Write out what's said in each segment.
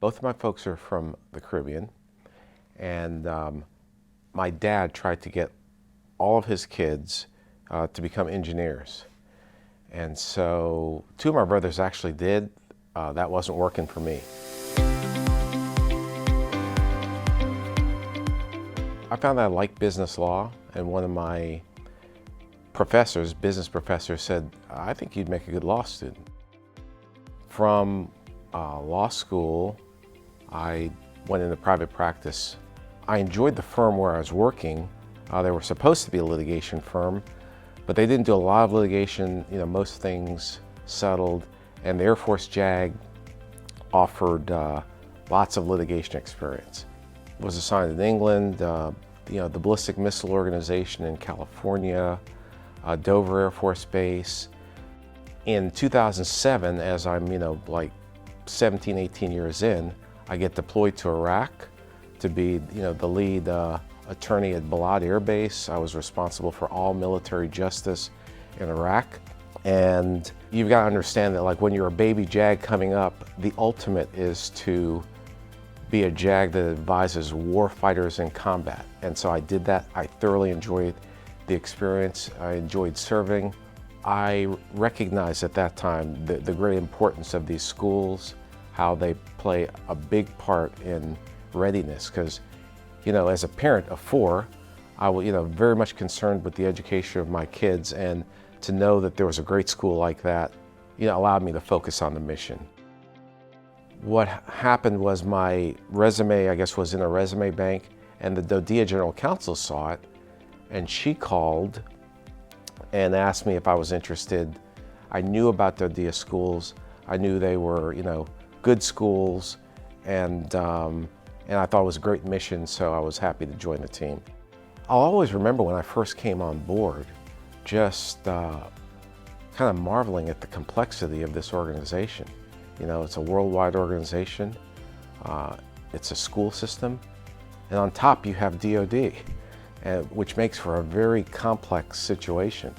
Both of my folks are from the Caribbean, and my dad tried to get all of his kids to become engineers. And so two of my brothers actually did. That wasn't working for me. I found that I liked business law, and one of my professors, business professors, said, "I think you'd make a good law student." From law school, I went into private practice. I enjoyed the firm where I was working. They were supposed to be a litigation firm, but they didn't do a lot of litigation. Most things settled, and the Air Force JAG offered lots of litigation experience. Was assigned in England, the Ballistic Missile Organization in California, Dover Air Force Base. In 2007, as I'm like 17, 18 years in, I get deployed to Iraq to be the lead attorney at Balad Air Base. I was responsible for all military justice in Iraq. And you've got to understand that, like, when you're a baby JAG coming up, the ultimate is to be a JAG that advises war fighters in combat. And so I did that. I thoroughly enjoyed the experience. I enjoyed serving. I recognized at that time the great importance of these schools, how they play a big part in readiness. Because, as a parent of four, I was, very much concerned with the education of my kids, and to know that there was a great school like that, allowed me to focus on the mission. What happened was my resume, I guess, was in a resume bank, and the DoDEA General Counsel saw it, and she called and asked me if I was interested. I knew about DoDEA schools. I knew they were, good schools, and I thought it was a great mission, so I was happy to join the team. I'll always remember when I first came on board, just kind of marveling at the complexity of this organization. It's a worldwide organization, it's a school system, and on top you have DoD, which makes for a very complex situation.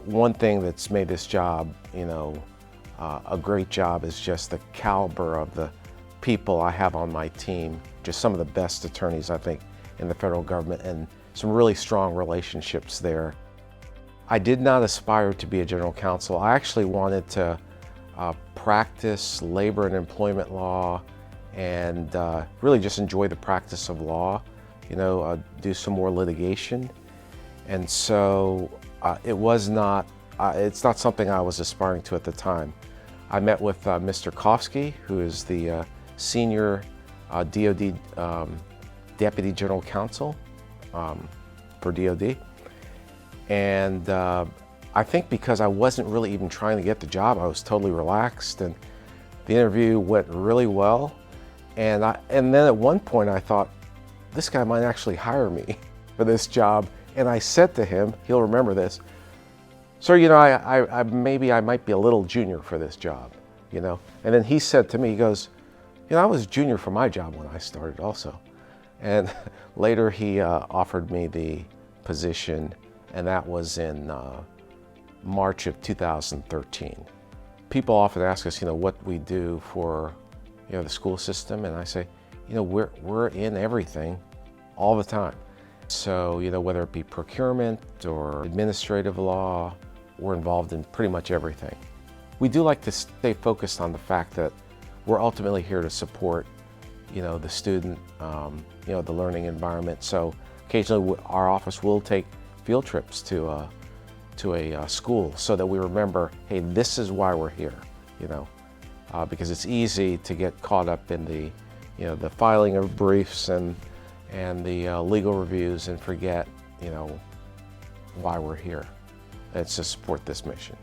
One thing that's made this job, a great job is just the caliber of the people I have on my team, just some of the best attorneys, I think, in the federal government, and some really strong relationships there. I did not aspire to be a general counsel. I actually wanted to practice labor and employment law, and really just enjoy the practice of law, do some more litigation. And so it's not something I was aspiring to at the time. I met with Mr. Kofsky, who is the senior DoD Deputy General Counsel for DoD. And I think because I wasn't really even trying to get the job, I was totally relaxed, and the interview went really well. And then at one point I thought, this guy might actually hire me for this job. And I said to him, he'll remember this, "Sir, maybe I might be a little junior for this job, And then he said to me, he goes, I was junior for my job when I started also. And later he offered me the position, and that was in March of 2013. People often ask us, what we do for, the school system, and I say, we're in everything all the time. So, whether it be procurement or administrative law, we're involved in pretty much everything. We do like to stay focused on the fact that we're ultimately here to support, the student, the learning environment. So occasionally our office will take field trips to a school so that we remember, hey, this is why we're here, because it's easy to get caught up in the filing of briefs and the legal reviews and forget, why we're here. It's to support this mission.